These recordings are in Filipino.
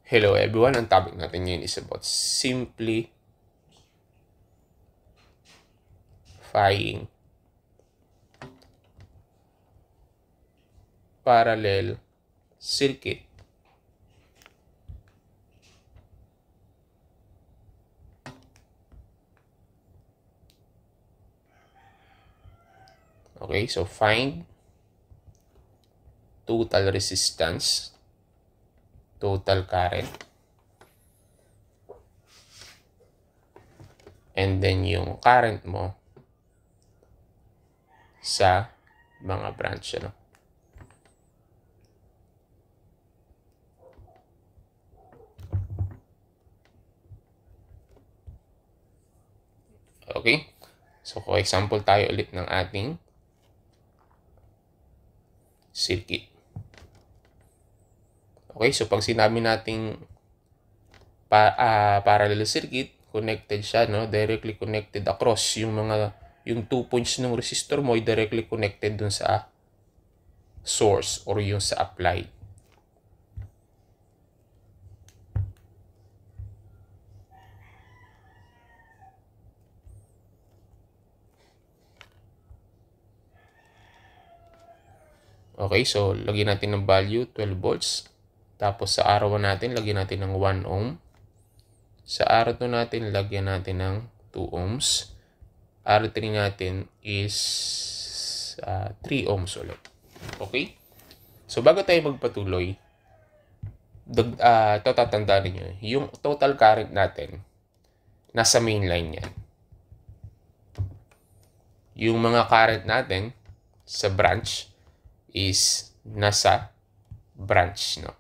Hello everyone, ang topic natin ngayon is about simplifying parallel circuit. Okay, so find total resistance, total current, and then yung current mo sa mga branch, ano? Okay? So, for example tayo ulit ng ating circuit. Okay, so pag sinabi nating parallel circuit, connected siya, no? Directly connected across yung 2 points ng resistor mo ay directly connected dun sa source or yung sa applied. Okay, so lagyan natin ng value 12 volts. Tapos sa R1 natin, lagyan natin ng 1 ohm. Sa R2 natin, lagyan natin ng 2 ohms. R3 natin is 3 ohms ulit. Okay? So bago tayo magpatuloy, ito tatandaan niyo, yung total current natin, nasa main line yan. Yung mga current natin sa branch is nasa branch, no?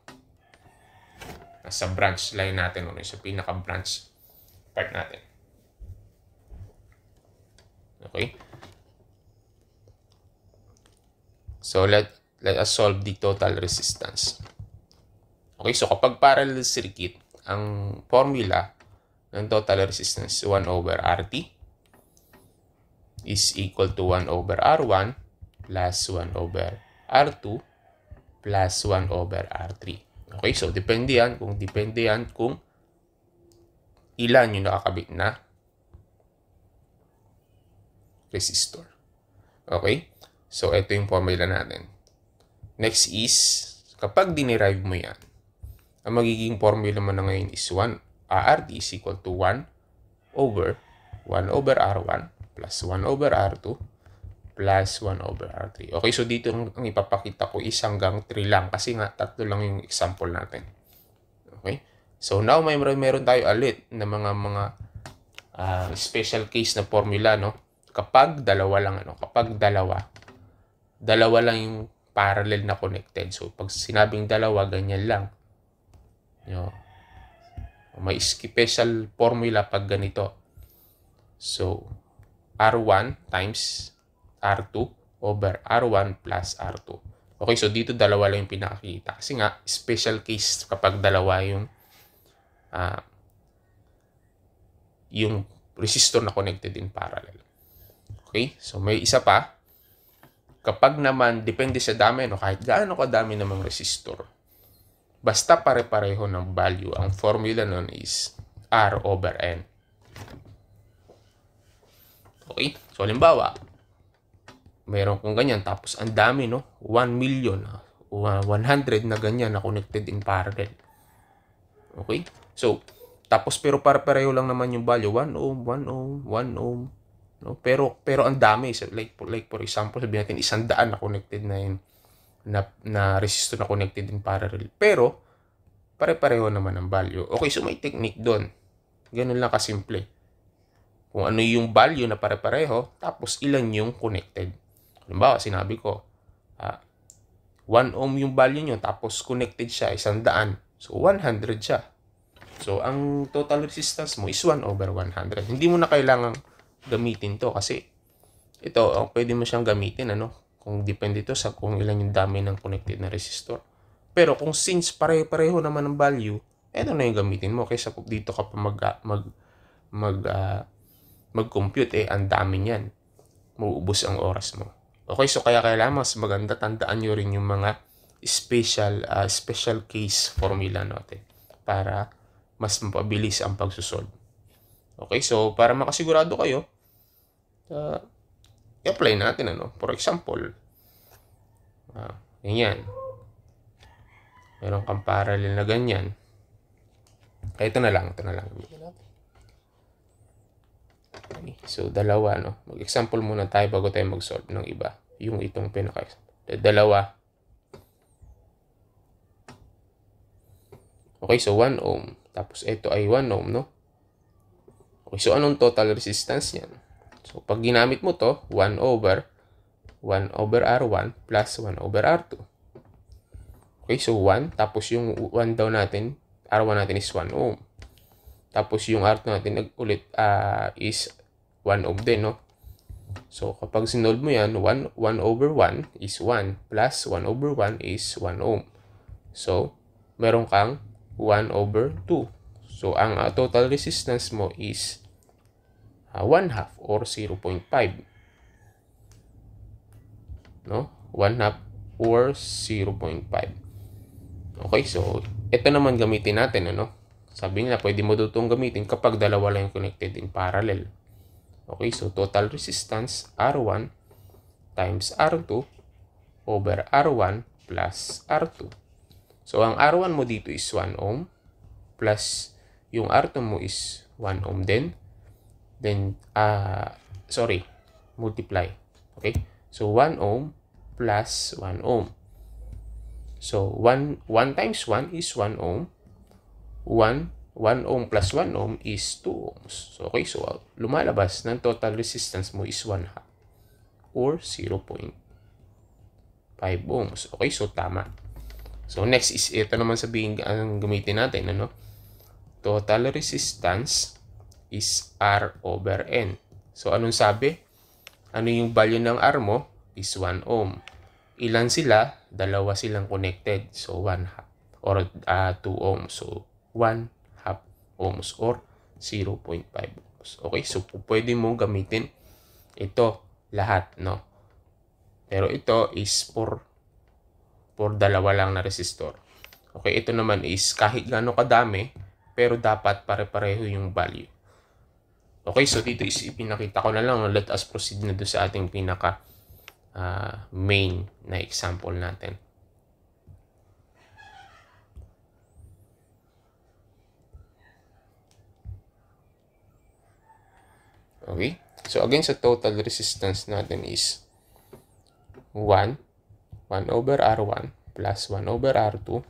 Nasa branch line natin, no? Sa pinaka-branch part natin. Okay? So, let us solve the total resistance. Okay, so kapag parallel circuit, ang formula ng total resistance 1 over RT is equal to 1 over R1 plus 1 over R2 plus 1 over R3. Okay, so depende yan kung ilan yung nakakabit na resistor. Okay, so ito yung formula natin. Next is, kapag dinerive mo yan, ang magiging formula mo na ngayon is RT is equal to 1 over R1 plus 1 over R2 plus 1 over R3. Okay, so dito ang ipapakita ko is hanggang 3 lang kasi nga 3 lang yung example natin. Okay, so now meron tayo ulit na mga special case na formula, no? Kapag dalawa lang, ano? Kapag dalawa lang yung parallel na connected. So pag sinabing dalawa, ganyan lang. No? May special formula pag ganito. So R1 times R2 over R1 plus R2. Okay, so dito dalawa lang yung pinakakita. Kasi nga, special case kapag dalawa yung resistor na connected in parallel. Okay, so may isa pa. Kapag naman, depende sa dami, no, kahit gaano kadami namang resistor, basta pare-pareho ng value, ang formula nun is R over N. Okay, so halimbawa, meron kong ganyan, tapos ang dami, no? 1 million, 100 na ganyan na connected in parallel. Okay? So, tapos pero pare-pareho lang naman yung value, 1 ohm, 1 ohm, 1 ohm. No? Pero ang dami, so like for example, sabihin natin 100 na connected na yun, na resistor na connected in parallel. Pero, pare-pareho naman ang value. Okay, so may technique doon. Ganun lang kasimple. Kung ano yung value na pare-pareho, tapos ilan yung connected. Halimbawa, sinabi ko, 1 ohm yung value nyo, tapos connected siya, 100. So, 100 siya. So, ang total resistance mo is 1 over 100. Hindi mo na kailangang gamitin to kasi ito, pwede mo siyang gamitin, ano? Kung depende to sa kung ilan yung dami ng connected na resistor. Pero kung since pare-pareho naman ang value, ito na yung gamitin mo. Kaysa dito ka pa mag-compute, ang dami niyan. Mauubos ang oras mo. Okay, so kaya kailangan mas maganda, tandaan nyo rin yung mga special case formula natin para mas mapabilis ang pagsusolve. Okay, so para makasigurado kayo, i-apply natin For example, ganyan. Meron kang parallel na ganyan. Ito na lang. Okay, so dalawa, Mag-example muna tayo bago tayo mag-solve ng iba. Yung itong pinaka-example. Dalawa. Okay, so 1 ohm. Tapos ito ay 1 ohm, Okay, so anong total resistance yan? So pag ginamit mo to, 1 over R1 plus 1 over R2. Okay, so 1. Tapos yung 1 daw natin, R1 natin is 1 ohm. Tapos yung R2 natin ulit is 1 ohm din, So kapag sinolve mo yan, 1 over 1 is 1 plus 1 over 1 is 1 ohm. So meron kang 1 over 2. So, ang total resistance mo is 1/2 or 0.5. 1/2 or 0.5. Okay, so, ito naman gamitin natin, Sabi nila, pwede mo itong gamitin kapag dalawa lang yung connected in parallel. Okay, so, total resistance R1 times R2 over R1 plus R2. So, ang R1 mo dito is 1 ohm plus yung R2 mo is 1 ohm din. Then, multiply. Okay? So, 1 ohm plus 1 ohm. So, 1 times 1 is 1 ohm. 1 ohm plus 1 ohm is 2 ohms. So, okay, so lumalabas ng total resistance mo is 1/2 or 0.5 ohms. Okay, so tama. So, next is ito naman sabihin ang gamitin natin, Total resistance is R over N. So, anong sabi? Ano yung value ng R mo? Is 1 ohm. Ilan sila? Dalawa silang connected. So, 1/2 or 2 ohms. So, 1/2 ohms or 0.5 ohms. Okay, so pwede mong gamitin ito lahat, Pero ito is for dalawa lang na resistor. Okay, ito naman is kahit gaano kadami, pero dapat pare-pareho yung value. Okay, so dito is ipinakita ko na lang. Let us proceed na doon sa ating pinaka main na example natin. Okay, so again sa total resistance natin is 1 over R1 plus 1 over R2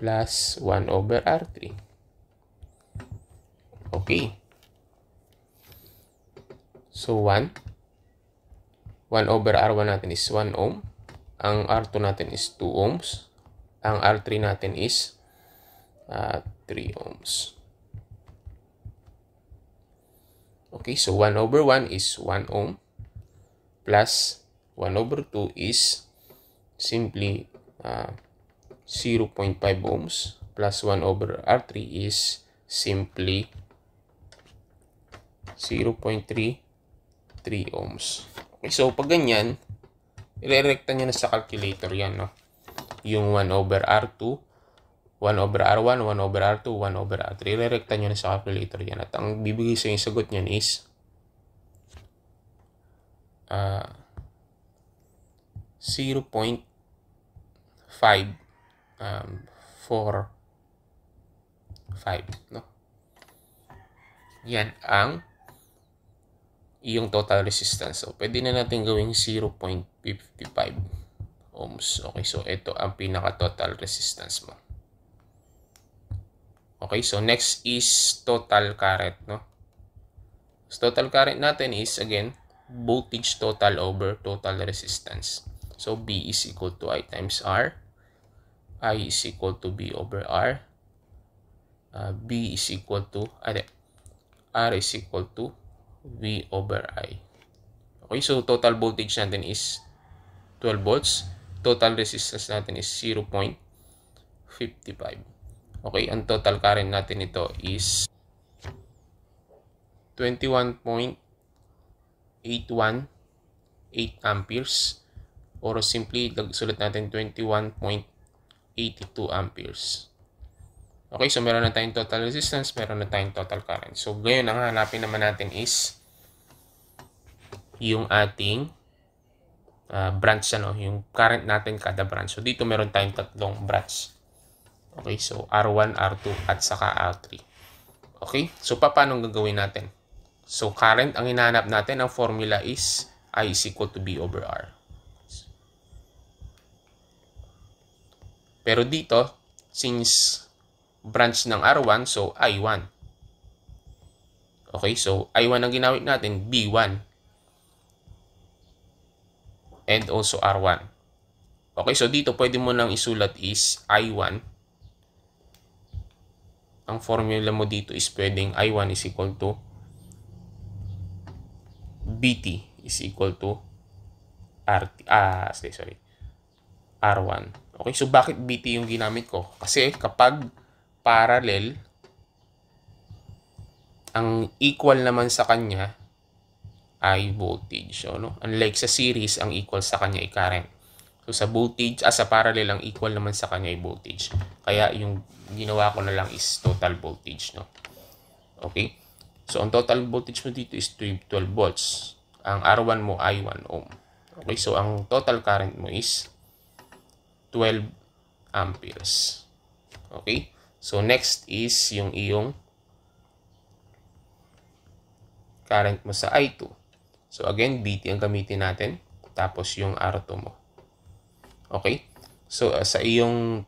plus 1 over R3. Okay. So, 1 over R1 natin is 1 ohm. Ang R2 natin is 2 ohms. Ang R3 natin is 3 ohms. Okay, so 1 over 1 is 1 ohm plus 1 over 2 is simply 0.5 ohms plus 1 over R3 is simply 0.33 ohms. Okay, so pag ganyan, irerekta nyo na sa calculator yan, Yung 1 over R2, 1 over R1, 1 over R2, 1 over R3. Irerekta nyo na sa calculator yan. At ang bibigay sa yung sagot nyan is 0.545, Yan ang iyong total resistance. So, pwede na natin gawing 0.55 ohms. Okay, so ito ang pinaka-total resistance mo. Okay, so next is total current, So, total current natin is, again, voltage total over total resistance. So, B is equal to I times R. I is equal to B over R. B is equal to, R is equal to V over I. Okay, so total voltage natin is 12 volts. Total resistance natin is 0.55. Okay, ang total current natin ito is 21.818 amperes or simply sulat natin 21.82 amperes. Okay, so meron na tayong total resistance, meron na tayong total current. So ngayon, ang hanapin naman natin is yung ating branch, yung current natin kada branch. So dito meron tayong tatlong branch. Okay, so R1, R2, at saka R3. Okay, so paano gagawin natin? So current, ang hinahanap natin, ang formula is I is equal to B over R. Pero dito, since branch ng R1, so I1. Okay, so I1 ang ginamit natin, B1. And also R1. Okay, so dito pwede mo nang isulat is I1. Ang formula mo dito is pwedeng I1 is equal to BT is equal to R1. Okay, so bakit BT yung ginamit ko? Kasi kapag parallel, ang equal naman sa kanya ay voltage. So, no? Unlike sa series, ang equal sa kanya ay current. So sa voltage, sa parallel, ang equal naman sa kanya ay voltage. Kaya yung ginawa ko na lang is total voltage. No? Okay? So ang total voltage mo dito is 12 volts. Ang R1 mo ay 1 ohm. Okay? So ang total current mo is 12 amperes. Okay? So next is yung iyong current mo sa I2. So again, BT ang gamitin natin. Tapos yung R2 mo. Okay? So sa iyong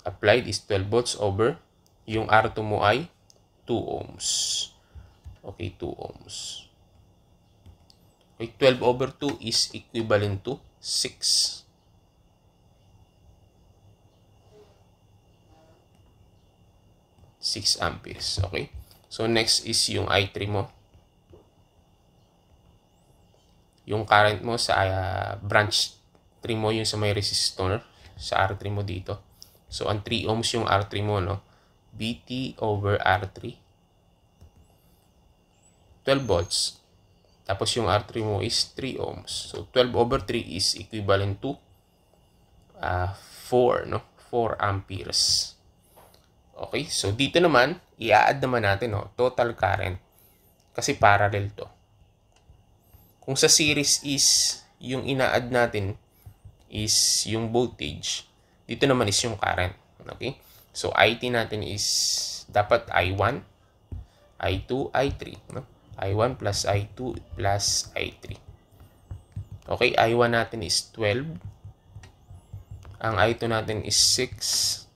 applied is 12 volts over yung R2 mo ay 2 ohms. Okay, 2 ohms. Okay, 12 over 2 is equivalent to 6. 6 amperes. Okay? So next is yung I3 mo. Yung current mo sa branch 3 mo, yung sa may resistor, sa R3 mo dito. So ang 3 ohms yung R3 mo, no? BT over R3. 12 volts. Tapos yung R3 mo is 3 ohms. So 12 over 3 is equivalent to 4, no? 4 amperes. Okay, so dito naman, i-add naman natin, no? Total current. Kasi parallel to. Kung sa series is, yung ina-add natin is yung voltage. Dito naman is yung current. Okay? So, IT natin is dapat I1, I2, I3. No? I1 plus I2 plus I3. Okay? I1 natin is 12. Ang I2 natin is 6.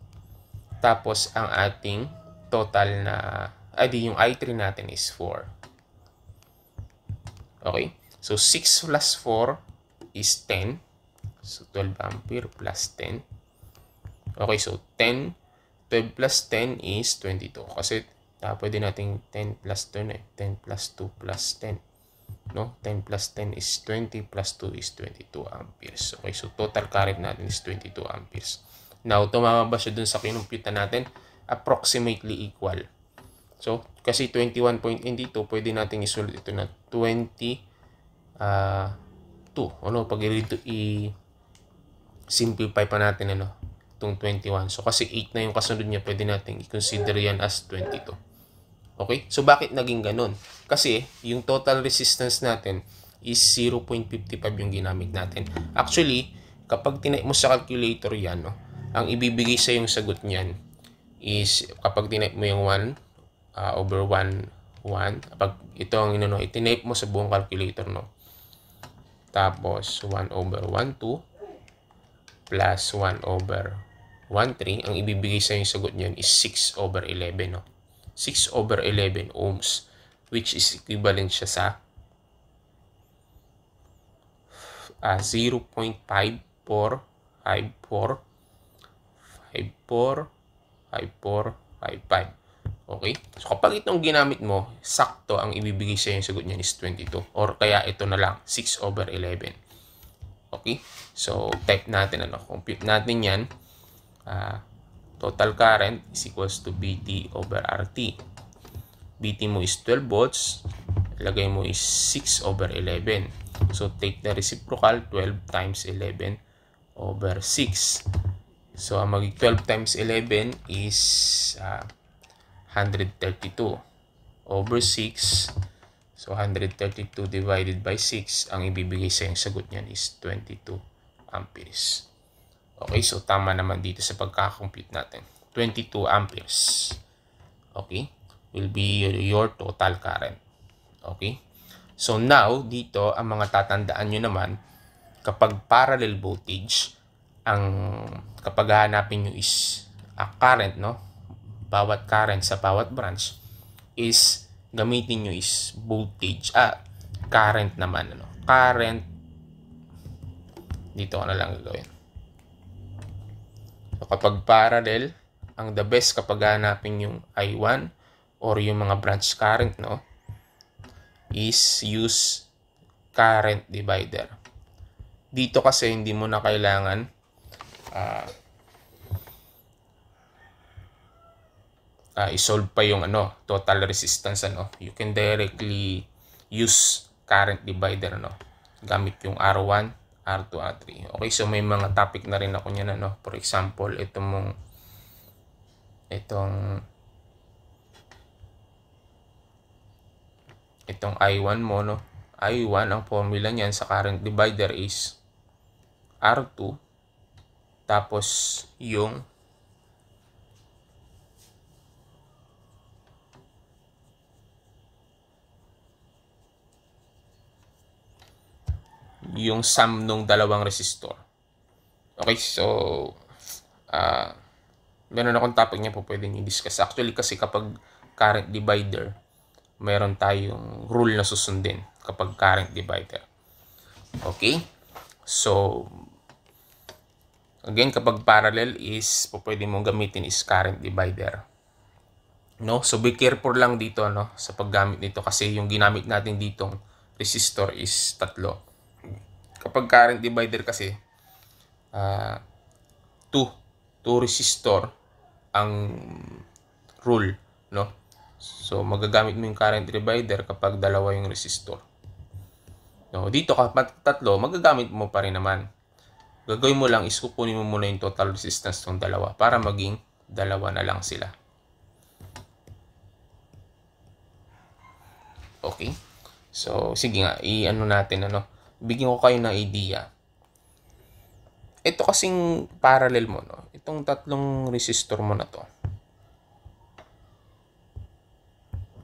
Tapos, ang ating total na, yung I3 natin is 4. Okay? So, 6 plus 4 is 10. So, 12 ampere plus 10. Okay, so 10. 12 plus 10 is 22. Kasi, pwede nating 10 plus 10 eh. 10 plus 2 plus 10. No? 10 plus 10 is 20 plus 2 is 22 amperes. Okay, so total current natin is 22 amperes. Now, tumama ba siya dun sa kinumpita natin? Approximately equal. So, kasi 21.82, pwede natin isulat ito na 22. Ano, pag i-simplify pa natin, ano, itong 21. So, kasi 8 na yung kasunod niya, pwede natin i-consider yan as 22. Okay? So, bakit naging ganun? Kasi, yung total resistance natin is 0.55 yung ginamit natin. Actually, kapag tinay mo sa calculator yan, no, ang ibibigay sa yung sagot niyan is kapag tinay mo yung 1 over 1, kapag ito ang itinape mo sa buong calculator, no? Tapos 1 over 1, 2 plus 1 over 1, 3, ang ibibigay sa yung sagot niyan is 6 over 11, no? 6 over 11 ohms, which is equivalent siya sa 0.54545455. Okay? So, kapag itong ginamit mo, sakto ang ibibigay sa yung sagot niyan is 22. Or kaya ito na lang, 6 over 11. Okay? So, type natin, compute natin yan. Total current is equals to BT over RT. BT mo is 12 volts. Ilagay mo is 6 over 11. So, take the reciprocal, 12 times 11 over 6. So, ang magig 12 times 11 is 132 over 6. So, 132 divided by 6, ang ibibigay sa yung sagot niyan is 22 amperes. Okay, so tama naman dito sa pagkakakompute natin. 22 amperes. Okay, will be your total current. Okay, so now, dito, ang mga tatandaan nyo naman, kapag parallel voltage, kapag hahanapin nyo is current, no? Bawat current sa bawat branch is gamitin nyo is voltage, current naman, ano? Current, dito ko na lang gagawin. So, kapag parallel, ang the best kapag hahanapin yung I1 or yung mga branch current, no? Is use current divider. Dito kasi hindi mo na kailangan isolve pa yung total resistance, you can directly use current divider, gamit yung R1, R2, R3. Okay, so may mga topic na rin ako niyan, for example, itong I1 mo, I1, ang formula niyan sa current divider is R2 tapos yung sum nung dalawang resistor. Okay, so meron akong topic niya po pwedeng i-discuss. Actually, kasi kapag current divider, meron tayong rule na susundin kapag current divider. Okay, so again, kapag parallel is pwede mong gamitin is current divider. No? So be careful lang dito, sa paggamit nito, kasi yung ginamit natin ditong resistor is 3. Kapag current divider kasi 2 resistor ang rule, no? So magagamit mo yung current divider kapag dalawa yung resistor. No, dito kapag 3, magagamit mo pa rin naman. Gagawin mo lang is kukunin mo muna yung total resistance ng dalawa para maging dalawa na lang sila. Okay? So, sige nga, natin, bigyan ko kayo ng idea. Ito kasing parallel mo, itong 3 resistor mo na to.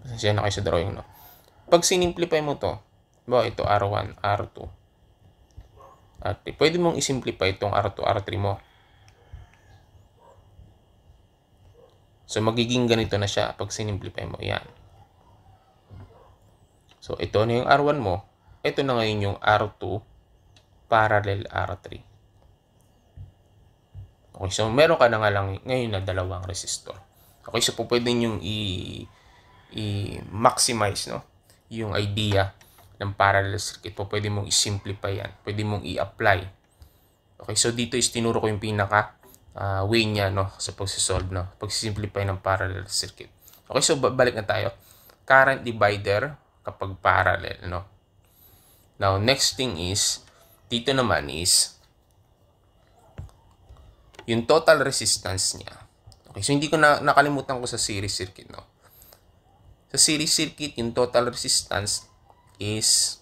Pasensya na kayo sa drawing, Pag sinimplify mo to, ito R1, R2, R3. Pwede mong isimplify itong R2, R3 mo. So, magiging ganito na siya pag sinimplify mo. Yan. So, ito na yung R1 mo. Ito na ngayon yung R2 parallel R3. Okay, so meron ka na nga lang ngayon na dalawang resistor. Okay, so pwede nyo i-maximize, yung idea ng parallel circuit. Pwede mong i-simplify yan. Pwede mong i-apply. Okay, so dito is tinuro ko yung pinaka way niya, sa pagsisolve, pagsisimplify ng parallel circuit. Okay, so balik na tayo. Current divider kapag parallel, Now, next thing is, dito naman is, yung total resistance niya. Okay, so hindi ko nakalimutan ko sa series circuit, Sa series circuit, yung total resistance is,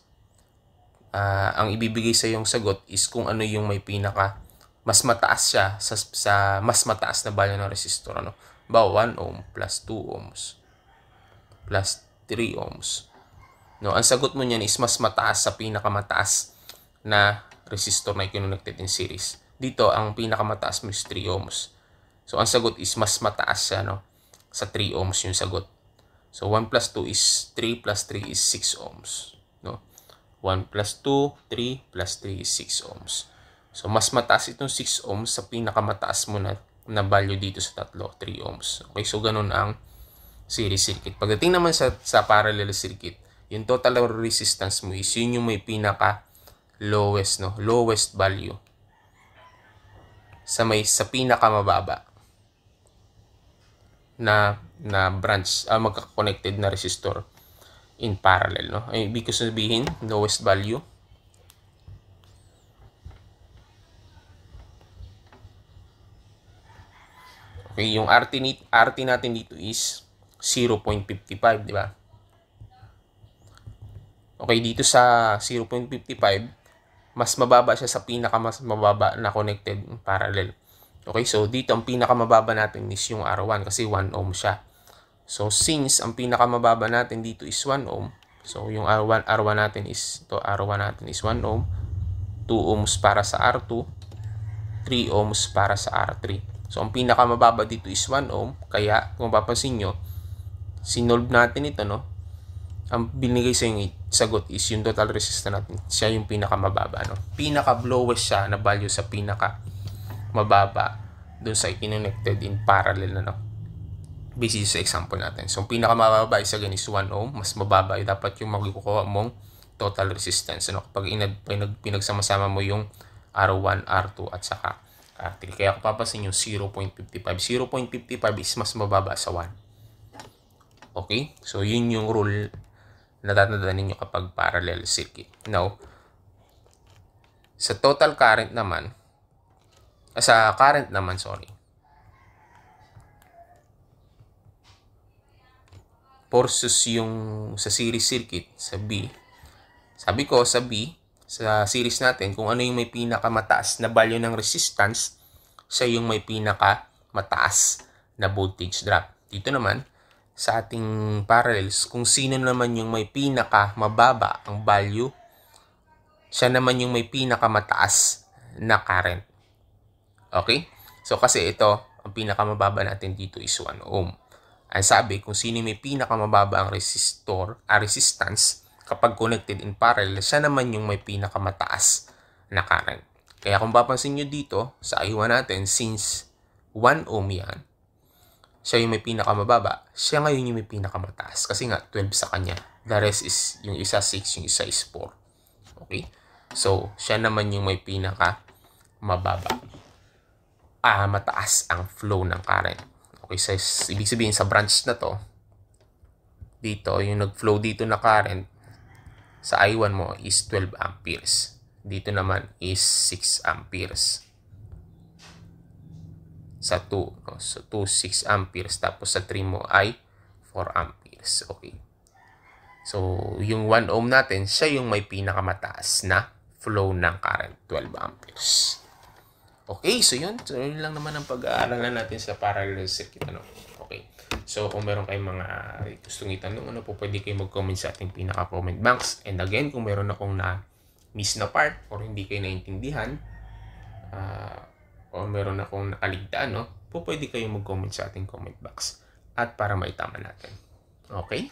ang ibibigay sa yung sagot is kung ano yung may pinaka, mas mataas siya sa mas mataas na value ng resistor, 1 ohm plus 2 ohms plus 3 ohms. Ang sagot mo niyan is mas mataas sa pinakamataas na resistor na i-connected in series. Dito, ang pinakamataas mo is 3 ohms. So, ang sagot is mas mataas siya, sa 3 ohms yung sagot. So, 1 plus 2 is 3 plus 3 is 6 ohms. 1 plus 2, 3 plus 3 is 6 ohms. So, mas mataas itong 6 ohms sa pinakamataas mo na value dito sa 3 ohms. Okay, so ganun ang series circuit. Pagdating naman sa parallel circuit, yung total resistance mo is yun yung may pinaka lowest, lowest value sa pinaka mababa na branch, magka-connected na resistor in parallel, Ay, ibig sabihin, lowest value Okay, yung RT natin dito is 0.55, di ba? Okay, dito sa 0.55, mas mababa siya sa mas mababa na connected parallel. Okay, so dito ang pinakamababa natin is yung R1 kasi 1 ohm siya. So since ang pinakamababa natin dito is 1 ohm, so yung R1 natin is 1 ohm, 2 ohms para sa R2, 3 ohms para sa R3. So ang pinakamababa dito is 1 ohm, kaya kung mapapansin nyo, sinolve natin ito, no? Ang binigay sa yung sagot is yung total resistance natin. Siya yung pinakamababa, no? Pinaka-lowest siya na value sa pinakamababa dun sa i-connected in parallel, no? Basis sa example natin. So, pinakamababa is again is 1 ohm. Mas mababa yung dapat yung magkukuha mong total resistance, no? Kapag pinagsama-sama mo yung R1, R2 at saka R3. Kaya kung papasin yung 0.55. 0.55 is mas mababa sa 1. Okay? So, yun yung rule na tatandaan ninyo kapag parallel circuit. Now, sa current naman, versus yung sa series circuit, sa B. Sabi ko, sa B, sa series natin, kung ano yung may pinakamataas na value ng resistance, siya yung may pinakamataas na voltage drop. Dito naman, sa ating parallels, kung sino naman yung may pinakamababa ang value, siya naman yung may pinakamataas na current. Okay? So, kasi ito, ang pinakamababa natin dito is 1 ohm. Ang sabi, kung sino may pinakamababa ang resistance, kapag connected in parallel, siya naman yung may pinakamataas na current. Kaya kung papansin nyo dito, sa I1 natin, since 1 ohm yan, siya yung may pinakamababa, siya ngayon yung may pinakamataas. Kasi nga, 12 sa kanya. The rest is, yung isa 6, yung isa is 4. Okay? So, siya naman yung may pinakamababa. Mataas ang flow ng current. Okay, so ibig sabihin sa branch na to, dito, yung nag-flow dito na current, sa I1 mo is 12 amperes. Dito naman is 6 amperes. Sa 2, no? So 2, 6 amperes. Tapos sa 3 mo ay 4 amperes. Okay. So, yung 1 ohm natin, siya yung may pinakamataas na flow ng current, 12 amperes. Okay, so yun. So, yun lang naman ang pag-aaralan natin sa parallel circuit. Ano? Okay. So, kung meron kayong mga gustong itanong, ano po, pwede kayo mag-comment sa ating pinaka-comment box. And again, kung meron akong na-miss na part or hindi kayo naintindihan, o meron akong nakaligtaan, no? Pwede kayong mag-comment sa ating comment box at para maitama natin. Okay?